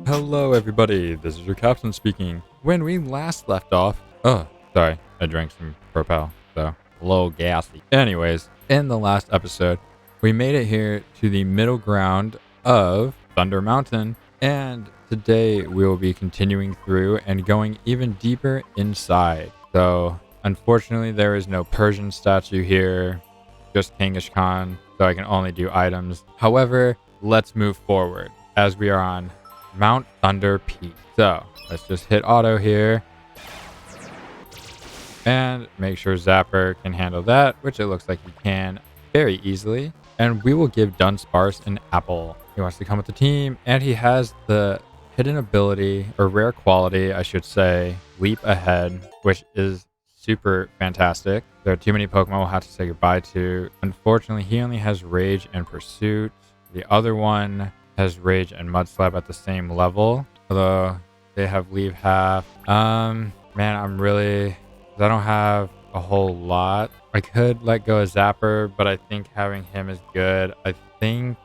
Hello everybody, this is your captain speaking. When we last left off, sorry, I drank some Propel, so a little gassy. Anyways, in the last episode, we made it here to the middle ground of Thunder Mountain, and today we will be continuing through and going even deeper inside. So, unfortunately, there is no Persian statue here, just Kangaskhan, Khan, so I can only do items. However, let's move forward as we are on Mount Thunder Peak. So let's just hit auto here and make sure Zapper can handle that, which it looks like he can very easily. And we will give Dunsparce an apple. He wants to come with the team, and he has the hidden ability, or rare quality, I should say, Leap Ahead, which is super fantastic. There are too many Pokemon we'll have to say goodbye to. Unfortunately, he only has Rage and Pursuit. The other one has Rage and Mudslap at the same level, although they have Leave Half. Man, I don't have a whole lot. I could let go of Zapper, but I think having him is good. I think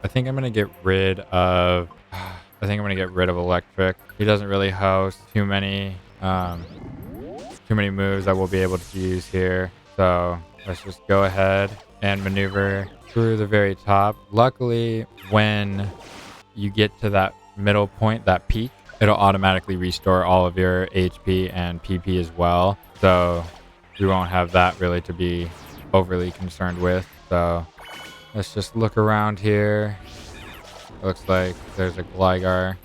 I'm gonna get rid of Electric. He doesn't really host too many moves that we'll be able to use here. So let's just go ahead and maneuver through the very top. Luckily, when you get to that middle point, that peak, it'll automatically restore all of your HP and PP as well. So we won't have that really to be overly concerned with. So let's just look around here. It looks like there's a Gligar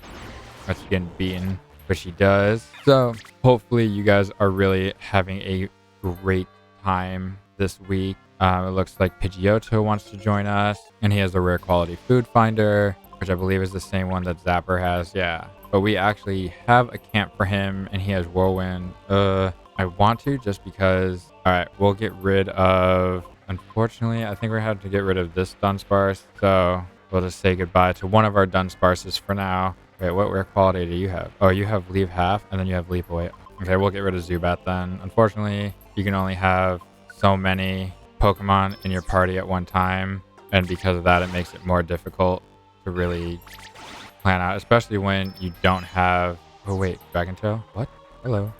that's getting beaten, which he does. So hopefully you guys are really having a great time this week. It looks like Pidgeotto wants to join us, and he has a rare quality food finder, which I believe is the same one that Zapper has. Yeah, but we actually have a camp for him, and he has Whirlwind. I want to, just because. All right, we'll get rid of, unfortunately, I think we're having to get rid of this Dunsparce, so we'll just say goodbye to one of our Dunsparces for now. Wait, what rare quality do you have? Oh, you have Leave Half, and then you have Leap Away. Okay, we'll get rid of Zubat then. Unfortunately, you can only have so many Pokemon in your party at one time, and because of that, it makes it more difficult to really plan out, especially when you don't have... Oh wait, Dragon Tail? What? Hello.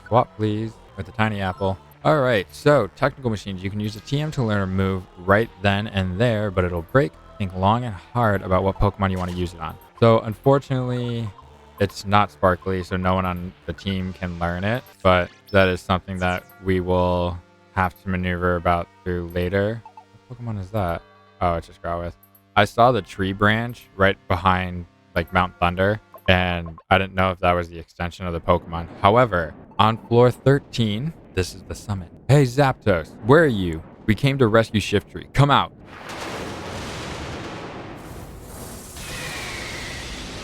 Swap please with the tiny apple. All right, so technical machines. You can use a TM to learn a move right then and there, but it'll break. Think long and hard about what Pokemon you want to use it on. So unfortunately, it's not sparkly, so no one on the team can learn it, but that is something that we will have to maneuver about through later. What Pokemon is that? Oh, it's just Growlithe. I saw the tree branch right behind like Mount Thunder, and I didn't know if that was the extension of the Pokemon. However, on floor 13, this is the summit. Hey Zapdos, where are you? We came to rescue Shiftry. Come out.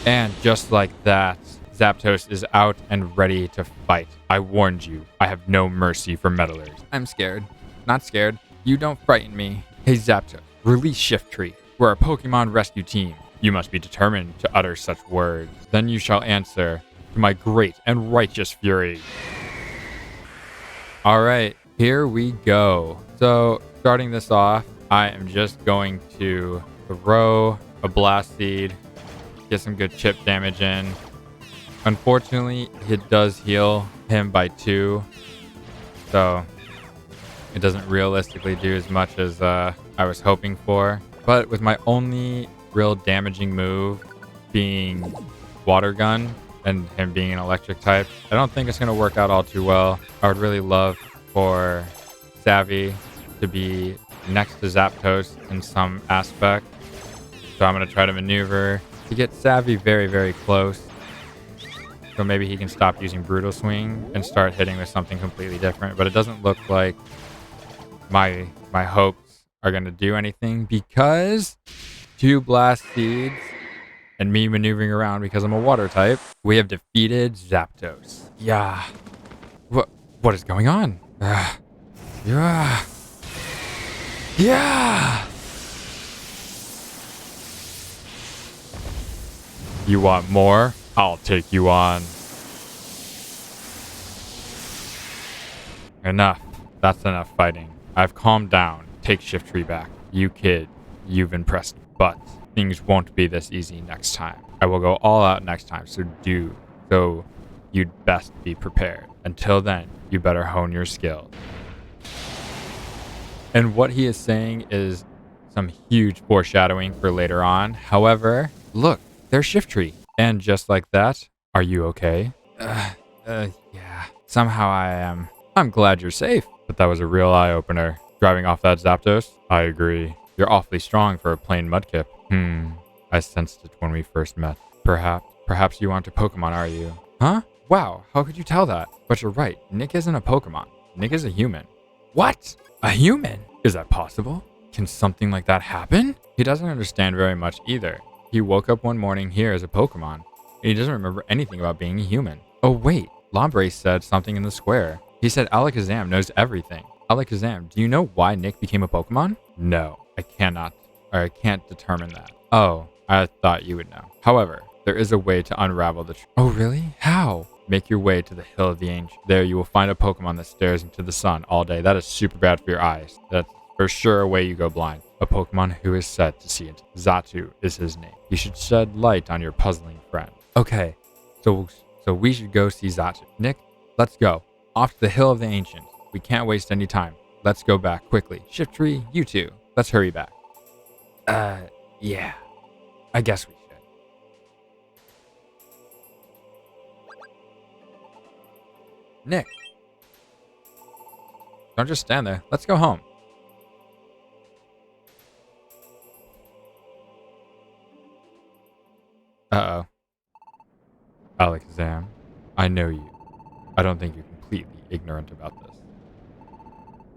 And just like that, Zapdos is out and ready to fight. I warned you. I have no mercy for meddlers. I'm scared. Not scared. You don't frighten me. Hey Zapdos, release Shiftry. We're a Pokemon rescue team. You must be determined to utter such words. Then you shall answer to my great and righteous fury. All right, here we go. So starting this off, I am just going to throw a Blast Seed, get some good chip damage in. Unfortunately, it does heal him by 2, so it doesn't realistically do as much as I was hoping for. But with my only real damaging move being Water Gun and him being an electric type, I don't think it's going to work out all too well. I would really love for Savvy to be next to Zapdos in some aspect. So I'm going to try to maneuver to get Savvy very, very close. So maybe he can stop using Brutal Swing and start hitting with something completely different. But it doesn't look like my hopes are going to do anything, because 2 Blast Seeds and me maneuvering around because I'm a water type, we have defeated Zapdos. Yeah. What is going on? Yeah. Yeah. You want more? I'll take you on. Enough. That's enough fighting. I've calmed down. Take Shiftry back. You kid, you've impressed, but things won't be this easy next time. I will go all out next time, so you'd best be prepared. Until then, you better hone your skills. And what he is saying is some huge foreshadowing for later on. However, look, there's Shift Tree. And just like that, are you okay? Yeah. Somehow I am. I'm glad you're safe. But that was a real eye-opener. Driving off that Zapdos? I agree. You're awfully strong for a plain Mudkip. I sensed it when we first met. Perhaps you aren't a Pokemon, are you? Huh? Wow, how could you tell that? But you're right, Nick isn't a Pokemon. Nick is a human. What? A human? Is that possible? Can something like that happen? He doesn't understand very much either. He woke up one morning here as a Pokemon, and he doesn't remember anything about being a human. Oh wait, Lombre said something in the square. He said Alakazam knows everything. Alakazam, do you know why Nick became a Pokemon? No, I can't determine that. Oh, I thought you would know. However, there is a way to unravel the truth. Oh really? How? Make your way to the Hill of the Ancient. There you will find a Pokemon that stares into the sun all day. That is super bad for your eyes. That's for sure a way you go blind. A Pokemon who is said to see it. Xatu is his name. He should shed light on your puzzling friend. Okay, so we should go see Xatu. Nick, let's go. Off to the Hill of the Ancient. We can't waste any time. Let's go back quickly. Shift Tree, you too. Let's hurry back. Yeah. I guess we should. Nick. Don't just stand there. Let's go home. Uh-oh. Alakazam, I know you. I don't think you're completely ignorant about this.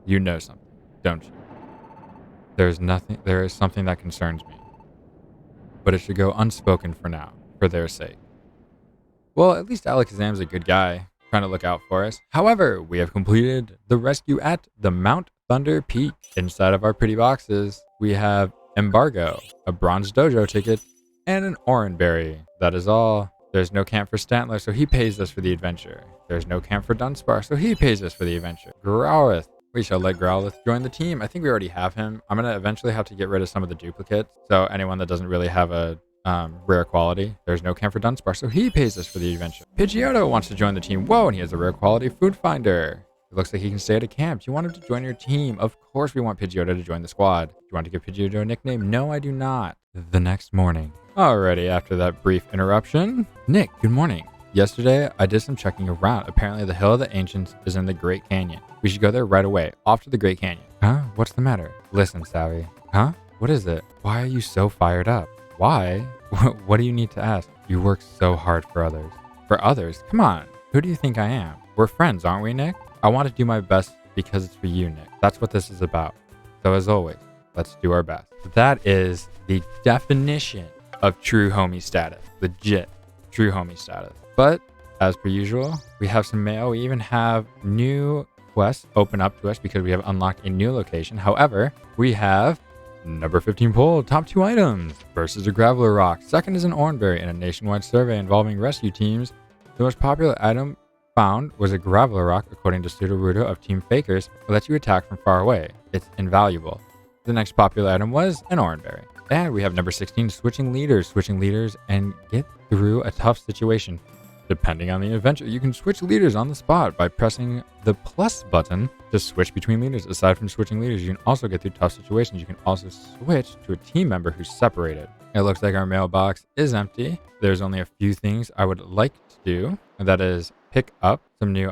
You know something, don't you? There is something that concerns me. But it should go unspoken for now, for their sake. Well, at least Alakazam's a good guy, trying to look out for us. However, we have completed the rescue at the Mount Thunder Peak. Inside of our pretty boxes, we have Embargo, a Bronze Dojo ticket, and an Oranberry. That is all. There's no camp for Stantler, so he pays us for the adventure. There's no camp for Dunsparce, so he pays us for the adventure. Growlithe. We shall let Growlithe join the team. I think we already have him. I'm going to eventually have to get rid of some of the duplicates. So anyone that doesn't really have a rare quality. There's no camp for Dunsparce, so he pays us for the adventure. Pidgeotto wants to join the team. Whoa, and he has a rare quality Food Finder. It looks like he can stay at a camp. Do you want him to join your team? Of course we want Pidgeotto to join the squad. Do you want to give Pidgeotto a nickname? No, I do not. The next morning. Alrighty, after that brief interruption. Nick, good morning. Yesterday, I did some checking around. Apparently, the Hill of the Ancients is in the Great Canyon. We should go there right away, off to the Great Canyon. Huh? What's the matter? Listen, Sally. Huh? What is it? Why are you so fired up? Why? What do you need to ask? You work so hard for others. For others? Come on. Who do you think I am? We're friends, aren't we, Nick? I want to do my best because it's for you, Nick. That's what this is about. So as always, let's do our best. That is the definition of true homie status. Legit true homie status. But as per usual, we have some mail. We even have new quests open up to us because we have unlocked a new location. However, we have number 15 poll, top 2 items. First is a Graveler Rock. Second is an Oranberry. In a nationwide survey involving rescue teams, the most popular item found was a Graveler Rock, according to Sudowoodo of Team Fakers. It lets you attack from far away. It's invaluable. The next popular item was an Oranberry. And we have number 16, switching leaders. Switching leaders and get through a tough situation. Depending on the adventure, you can switch leaders on the spot by pressing the plus button to switch between leaders. Aside from switching leaders, you can also get through tough situations. You can also switch to a team member who's separated. It looks like our mailbox is empty. There's only a few things I would like to do, and that is pick up some new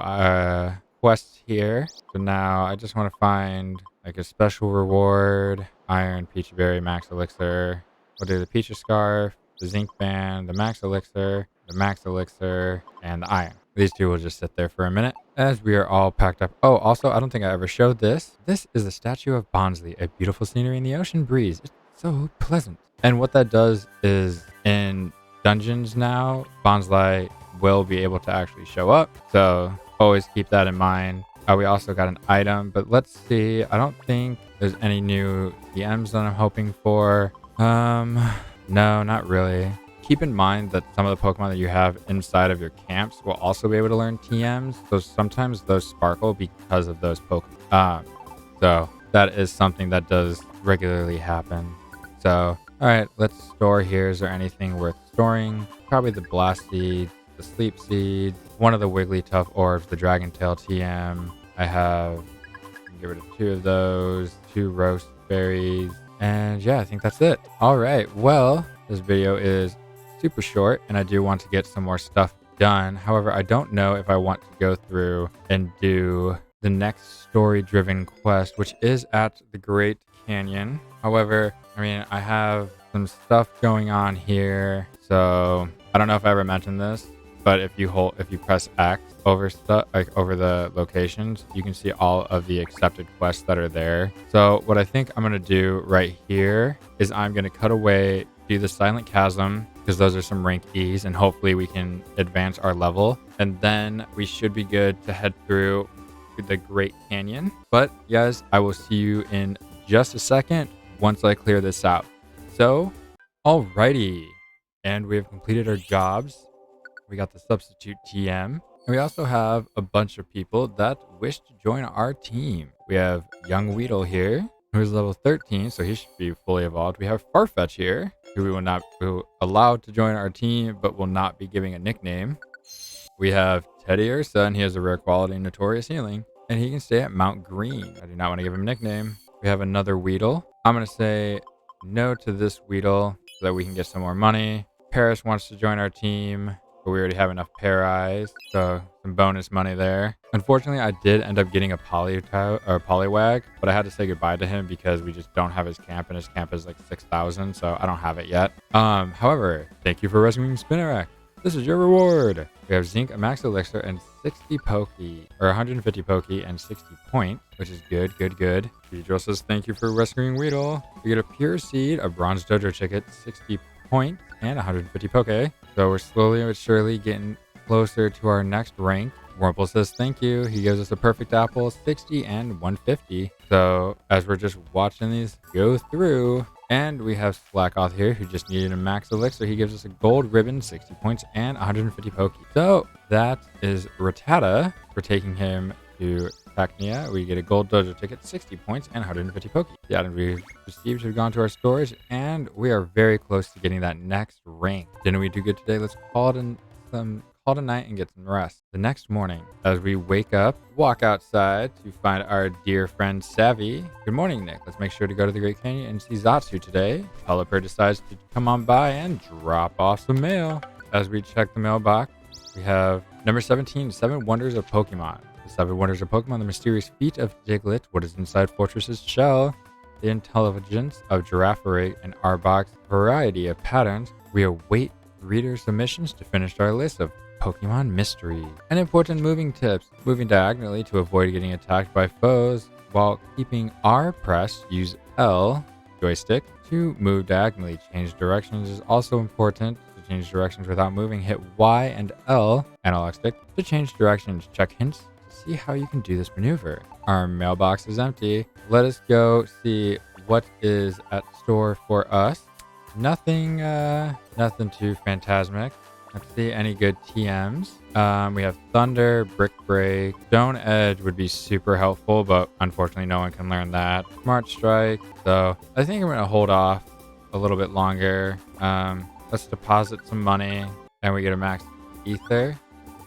quests here. So now I just want to find like a special reward, Iron, Peach Berry, Max Elixir. We'll do the Peach Scarf, the Zinc Band, the Max Elixir, the Max Elixir, and the Iron. These two will just sit there for a minute as we are all packed up. Oh, also, I don't think I ever showed this. This is a statue of Bonsley, a beautiful scenery in the ocean breeze. It's so pleasant. And what that does is in dungeons now, Bonsley will be able to actually show up. So always keep that in mind. We also got an item, but let's see. I don't think there's any new DMs that I'm hoping for. No, not really. Keep in mind that some of the Pokemon that you have inside of your camps will also be able to learn TMs. So sometimes those sparkle because of those Pokemon. So that is something that does regularly happen. So, all right, let's store here. Is there anything worth storing probably the blast seeds, the sleep seeds, one of the Wigglytuff orbs, the Dragon Tail TM. I have, get rid of 2 of those, 2 roast berries, and yeah, I think that's it. All right, well, this video is super short and I do want to get some more stuff done. However, I don't know if I want to go through and do the next story-driven quest, which is at the Great Canyon. However, I mean, I have some stuff going on here, so I don't know if I ever mentioned this, but if you press X over stuff, like over the locations, you can see all of the accepted quests that are there. So what I think I'm gonna do right here is I'm gonna cut away, do the Silent Chasm, because those are some rank E's, and hopefully we can advance our level, and then we should be good to head through the Great Canyon. But guys, I will see you in just a second once I clear this out. So, alrighty, and we have completed our jobs. We got the substitute TM, and we also have a bunch of people that wish to join our team. We have Young Weedle here, who is level 13, so he should be fully evolved. We have Farfetch here, who we will not be allowed to join our team, but will not be giving a nickname. We have Teddy Ursa, and he has a rare quality, Notorious Healing, and he can stay at Mount Green. I do not want to give him a nickname. We have another Weedle. I'm going to say no to this Weedle so that we can get some more money. Paris wants to join our team, but we already have enough pair eyes, so some bonus money there. Unfortunately, I did end up getting a Poliwag, but I had to say goodbye to him because we just don't have his camp, and his camp is like 6,000, so I don't have it yet. However, thank you for rescuing Spinnerack. This is your reward. We have Zinc, a Max Elixir, and 60 Pokey, or 150 Pokey and 60 Point, which is good. Pedro says thank you for rescuing Weedle. We get a Pure Seed, a Bronze Dojo ticket, 60 Point, and 150 Poke. So we're slowly but surely getting closer to our next rank. Wurmple says thank you. He gives us a perfect apple, 60 and 150. So as we're just watching these go through, and we have Slackoth here, who just needed a Max Elixir. He gives us a gold ribbon, 60 points, and 150 Poke. So that is Rattata for taking him to Tacnia. We get a gold dojo ticket, 60 points, and 150 Poke. The items we received have gone to our storage, and we are very close to getting that next rank. Didn't we do good today? Let's call it a night and get some rest. The next morning, as we wake up, walk outside to find our dear friend Savvy. Good morning, Nick. Let's make sure to go to the Great Canyon and see Zatsu today. Pelipper decides to come on by and drop off some mail. As we check the mailbox, we have number 17, 7 Wonders of Pokemon. The 7 Wonders of Pokemon, the mysterious feat of Diglett, what is inside Fortress's shell, the intelligence of Girafarig and Arbok's variety of patterns. We await reader submissions to finish our list of Pokemon mystery. And important moving tips. Moving diagonally to avoid getting attacked by foes while keeping R pressed. Use L joystick to move diagonally. Change directions is also important. To change directions without moving, hit Y and L analog stick to change directions. Check hints to see how you can do this maneuver. Our mailbox is empty. Let us go see what is at store for us. Nothing too phantasmic. Let's see any good TMs. We have Thunder, Brick Break, Stone Edge would be super helpful, but unfortunately no one can learn that. Smart Strike. So I think I'm gonna hold off a little bit longer. Let's deposit some money and we get a max ether.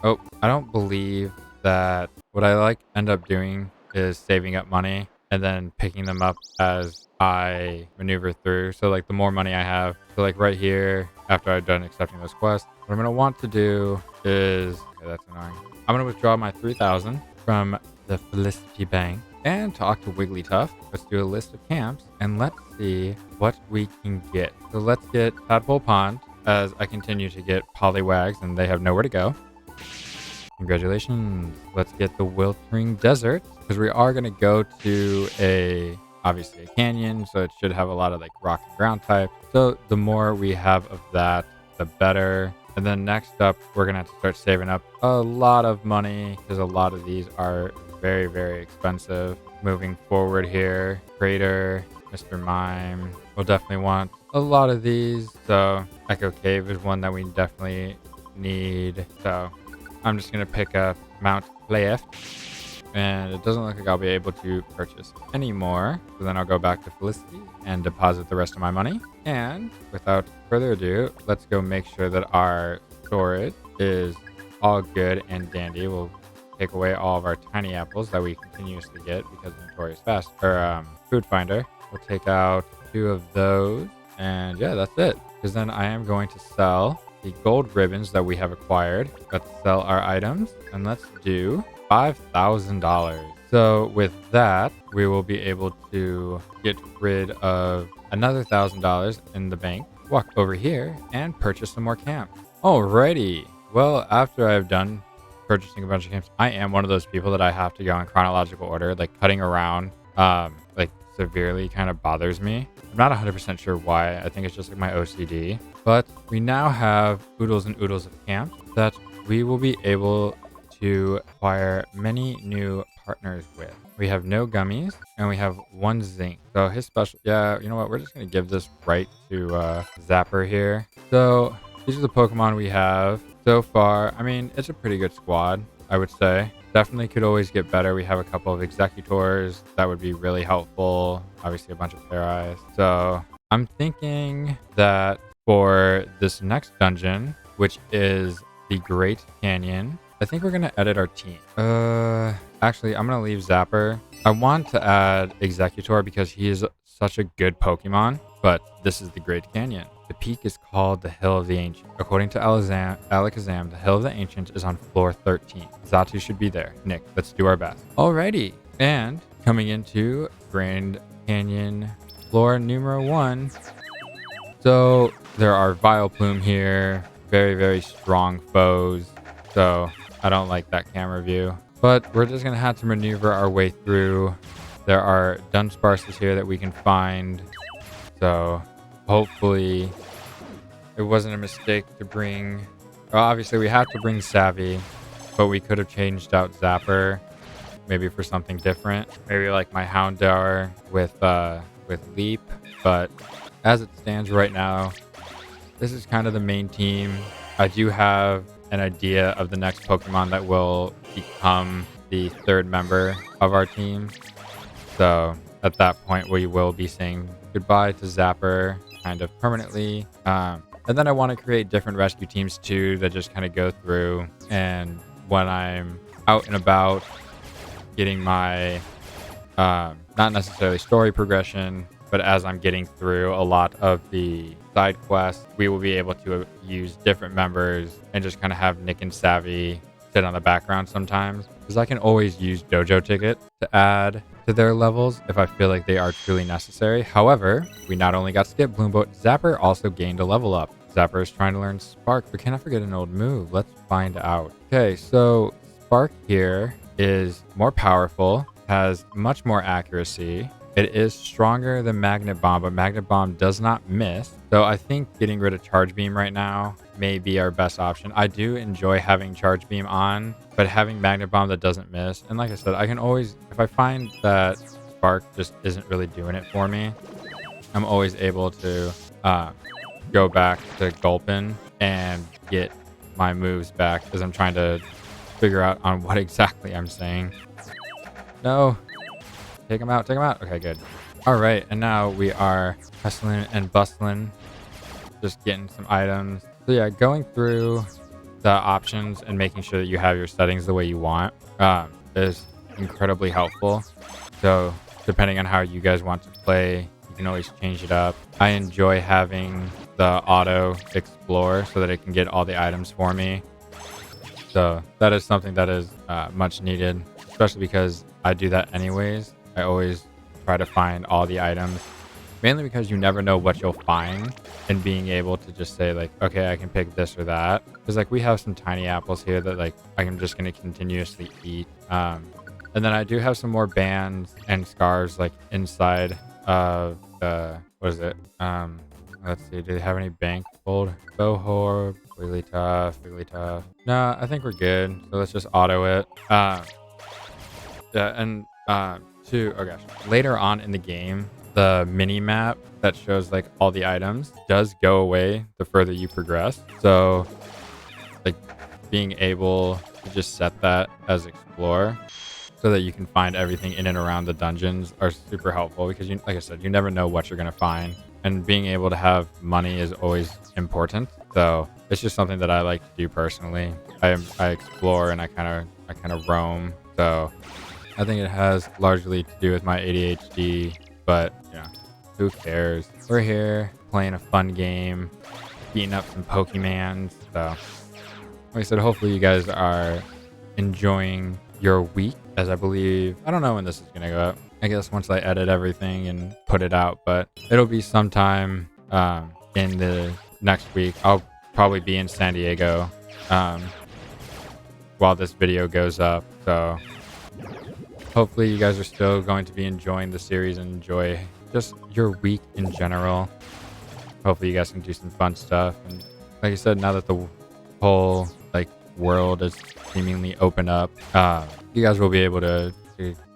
Oh, I don't believe that. What I end up doing is saving up money and then picking them up as I maneuver through. So the more money I have, so right here, after I've done accepting those quests, what I'm going to want to do is, okay, that's annoying. I'm going to withdraw my 3,000 from the Felicity Bank and talk to Wigglytuff. Let's do a list of camps and let's see what we can get. So let's get Tadpole Pond as I continue to get Poliwags and they have nowhere to go. Congratulations. Let's get the Wiltering Desert because we are going to go to obviously a canyon, so it should have a lot of rock and ground type. So the more we have of that, the better. And then next up, we're going to have to start saving up a lot of money because a lot of these are very, very expensive. Moving forward here, Crater, Mr. Mime. We'll definitely want a lot of these. So Echo Cave is one that we definitely need. So I'm just going to pick up Mount Cliff. and it doesn't look like I'll be able to purchase anymore. So then I'll go back to Felicity and deposit the rest of my money. And without further ado, let's go make sure that our storage is all good and dandy. We'll take away all of our tiny apples that we continuously get because inventory is fast, or food finder. We'll take out 2 of those, and yeah, that's it. Because then I am going to sell the gold ribbons that we have acquired. Let's sell our items, and let's do $5,000. So with that, we will be able to get rid of another $1,000 in the bank, walk over here, and purchase some more camps. Alrighty. Well, after I've done purchasing a bunch of camps, I am one of those people that I have to go in chronological order. Like cutting around, like severely kind of bothers me. I'm not 100% sure why. I think it's just like my OCD. But we now have oodles and oodles of camps that we will be able to acquire many new partners with. We have no gummies and we have 1 zinc. So his special, yeah, you know what? We're just going to give this right to Zapper here. So these are the Pokemon we have so far. I mean, it's a pretty good squad, I would say. Definitely could always get better. We have a couple of Executors that would be really helpful. Obviously a bunch of Pair-Eyes. So I'm thinking that for this next dungeon, which is the Great Canyon, I think we're going to edit our team. Actually, I'm going to leave Zapper. I want to add Executor because he is such a good Pokemon, but this is the Great Canyon. The peak is called the Hill of the Ancient. According to Alakazam, the Hill of the Ancient is on floor 13. Xatu should be there. Nick, let's do our best. Alrighty. And coming into Grand Canyon floor numero 1. So there are Vileplume here. Very, very strong foes. So I don't like that camera view. But we're just going to have to maneuver our way through. There are Dunsparces here that we can find. So hopefully it wasn't a mistake to bring... Well, obviously we have to bring Savvy, but we could have changed out Zapper maybe for something different. Maybe like my Houndour with Leap. But as it stands right now, this is kind of the main team. I do have an idea of the next Pokemon that will become the 3rd member of our team. So at that point, we will be saying goodbye to Zapper kind of permanently. And then I want to create different rescue teams too that just kind of go through. And when I'm out and about getting my, not necessarily story progression, but as I'm getting through a lot of the side quests, we will be able to use different members and just kind of have Nick and Savvy sit on the background sometimes. Because I can always use dojo tickets to add to their levels if I feel like they are truly necessary. However, we not only got Skip Bloom, but Zapper also gained a level up. Zapper is trying to learn Spark, but can I forget an old move? Let's find out. Okay, so Spark here is more powerful, has much more accuracy. It is stronger than Magnet Bomb, but Magnet Bomb does not miss. So I think getting rid of Charge Beam right now may be our best option. I do enjoy having Charge Beam on, but having Magnet Bomb that doesn't miss. And like I said, I can always, if I find that Spark just isn't really doing it for me, I'm always able to go back to Gulpin and get my moves back because I'm trying to figure out on what exactly I'm saying. No. Take him out. Take him out. Okay, good. All right. And now we are hustling and bustling, just getting some items. So yeah, going through the options and making sure that you have your settings the way you want is incredibly helpful. So depending on how you guys want to play, you can always change it up. I enjoy having the auto explore so that it can get all the items for me. So that is something that is much needed, especially because I do that anyways. I always try to find all the items, mainly because you never know what you'll find, and being able to just say like, okay, I can pick this or that. Because like we have some tiny apples here that like I'm just going to continuously eat. And then I do have some more bands and scars like inside of what is it? Let's see. Do they have any bank gold? Bohor, really tough, really tough. No, I think we're good. So let's just auto it. Yeah, and oh gosh, later on in the game, the mini map that shows like all the items does go away the further you progress. So like being able to just set that as explore so that you can find everything in and around the dungeons are super helpful because you, like I said, you never know what you're going to find, and being able to have money is always important. So it's just something that I like to do personally. I explore and I kind of roam. So I think it has largely to do with my ADHD, but yeah, who cares? We're here playing a fun game, beating up some Pokemons. So like I said, hopefully you guys are enjoying your week, as I believe, I don't know when this is going to go up. I guess once I edit everything and put it out, but it'll be sometime in the next week. I'll probably be in San Diego while this video goes up. So hopefully you guys are still going to be enjoying the series and enjoy just your week in general. Hopefully you guys can do some fun stuff. And like I said, now that the whole world is seemingly open up, you guys will be able to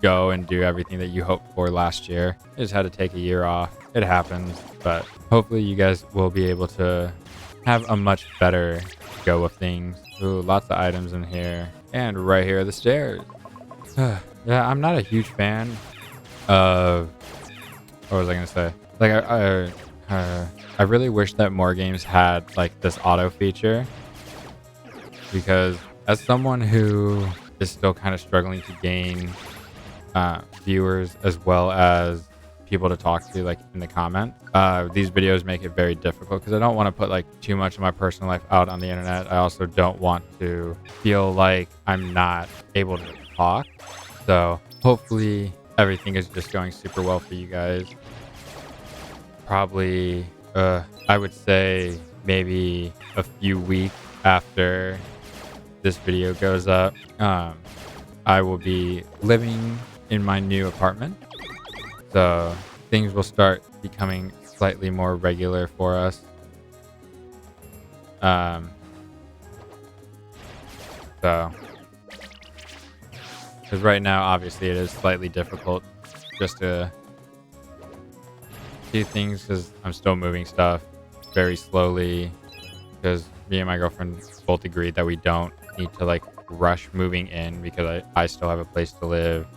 go and do everything that you hoped for last year. You just had to take a year off. It happens, but hopefully you guys will be able to have a much better go of things. Ooh, lots of items in here. And right here are the stairs. Yeah, I'm not a huge fan of... What was I going to say? I really wish that more games had this auto feature, because as someone who is still kind of struggling to gain viewers as well as people to talk to in the comments, these videos make it very difficult because I don't want to put too much of my personal life out on the internet. I also don't want to feel like I'm not able to talk. So hopefully everything is just going super well for you guys. Probably I would say maybe a few weeks after this video goes up, I will be living in my new apartment, so things will start becoming slightly more regular for us. So because right now obviously it is slightly difficult just to do things because I'm still moving stuff very slowly, because me and my girlfriend both agreed that we don't need to rush moving in because I still have a place to live,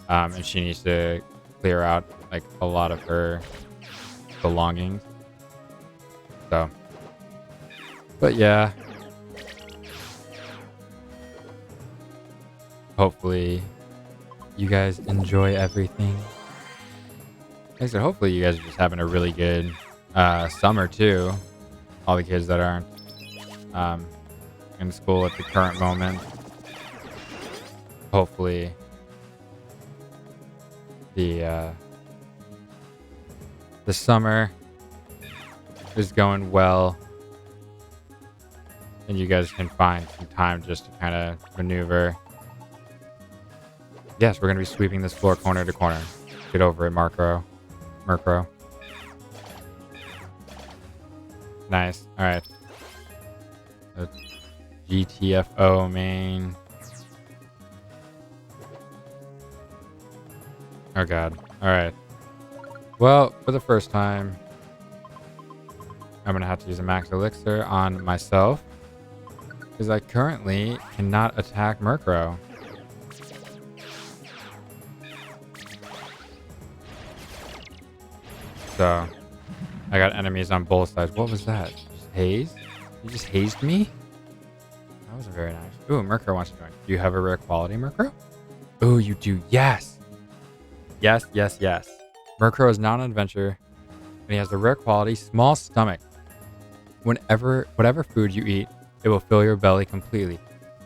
and she needs to clear out a lot of her belongings. So, but yeah, hopefully you guys enjoy everything. Like I said, hopefully you guys are just having a really good summer too, all the kids that aren't in school at the current moment. Hopefully the summer is going well and you guys can find some time just to kind of maneuver. Yes, we're going to be sweeping this floor corner to corner. Get over it, Murkrow. Nice. All right. GTFO main. Oh god. Alright. Well, for the first time, I'm gonna have to use a max elixir on myself, because I currently cannot attack Murkrow. So, I got enemies on both sides. What was that? Just haze? You just hazed me? That wasn't very nice. Ooh, Murkrow wants to join. Do you have a rare quality, Murkrow? Ooh, you do. Yes. Yes. Murkrow is now on an adventure, and he has a rare quality, small stomach. Whatever food you eat, it will fill your belly completely.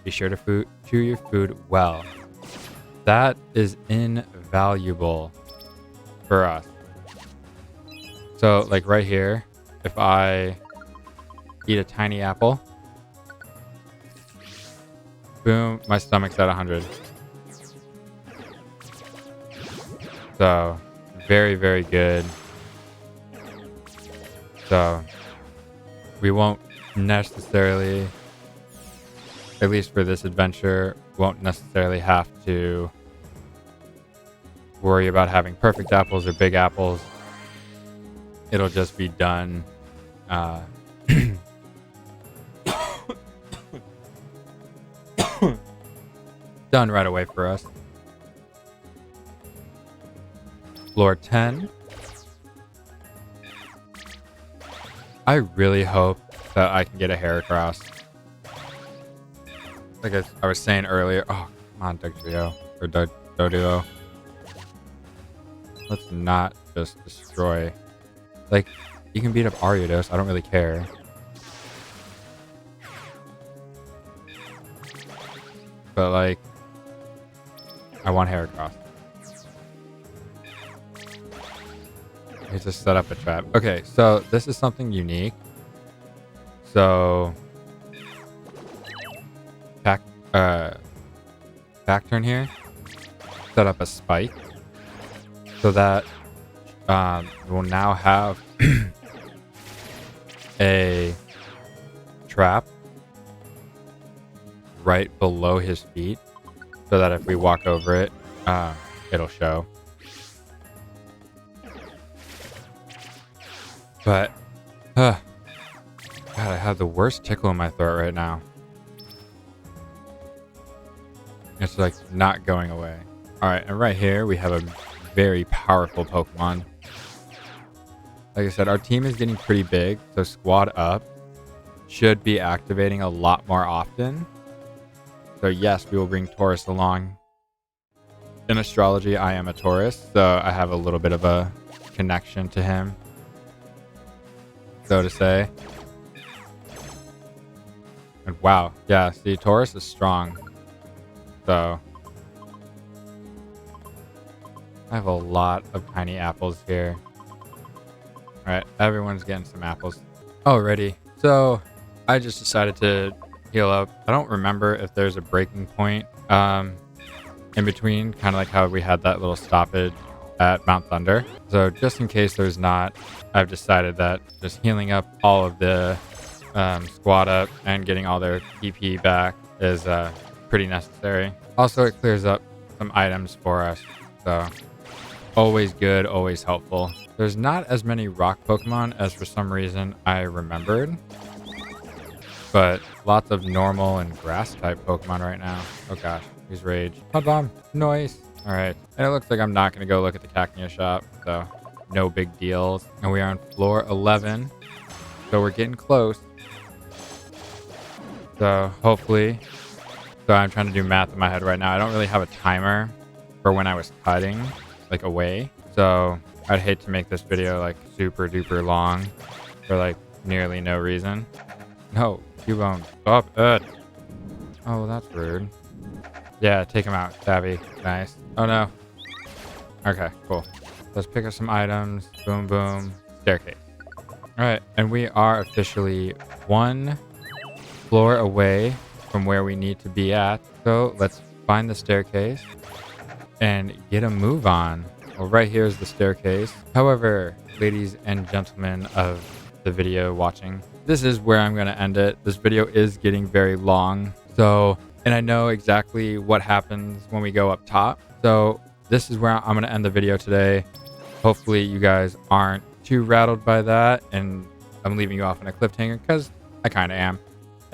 Be sure to chew your food well. That is invaluable for us. So, right here, if I eat a tiny apple, boom, my stomach's at 100. So, very, very good. So, we won't necessarily, at least for this adventure, won't necessarily have to worry about having perfect apples or big apples. It'll just be done done right away for us. floor 10. I really hope that I can get a Heracross. Like I was saying earlier. Oh, come on, Dugtrio. Or Doduo. Let's not just destroy. Like, you can beat up Ariados. I don't really care. But, like, I want Heracross. I need to set up a trap. Okay, so this is something unique. So, back turn here. Set up a spike. So that we'll now have a trap right below his feet, so that if we walk over it, it'll show. But, God, I have the worst tickle in my throat right now. It's like not going away. All right, and right here we have a very powerful Pokemon. Like I said, our team is getting pretty big, so squad up should be activating a lot more often. So yes, we will bring Taurus along. In astrology, I am a Taurus, so I have a little bit of a connection to him, so to say. And wow, yeah, see, Taurus is strong. So I have a lot of tiny apples here. All right, everyone's getting some apples. Alrighty, so I just decided to heal up. I don't remember if there's a breaking point in between, kind of like how we had that little stoppage at Mount Thunder. So just in case there's not, I've decided that just healing up all of the squad up and getting all their PP back is pretty necessary. Also, it clears up some items for us, so always good, always helpful. There's not as many rock Pokemon as for some reason I remembered, but lots of normal and grass type Pokemon right now. Oh gosh, he's Rage. Mud Bomb, noise. All right, and it looks like I'm not gonna go look at the Cacnea shop, so no big deals. And we are on floor 11, so we're getting close. So hopefully, so I'm trying to do math in my head right now. I don't really have a timer for when I was cutting like away, so I'd hate to make this video like super duper long for like nearly no reason. No, Cubone, stop it. Oh, that's rude. Yeah, take him out. Savvy. Nice. Oh no. Okay, cool. Let's pick up some items. Boom, boom. Staircase. All right, and we are officially one floor away from where we need to be at. So let's find the staircase and get a move on. Well, right here is the staircase. However, ladies and gentlemen of the video watching, this is where I'm going to end it. This video is getting very long. So, and I know exactly what happens when we go up top. So this is where I'm going to end the video today. Hopefully you guys aren't too rattled by that, and I'm leaving you off on a cliffhanger because I kind of am.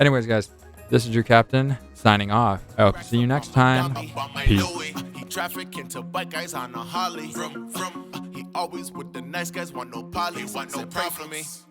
Anyways, guys, this is your captain signing off. I hope to see you next time. Peace. Traffic into bike guys on a Harley. He always with the nice guys, want no poly, want no problems.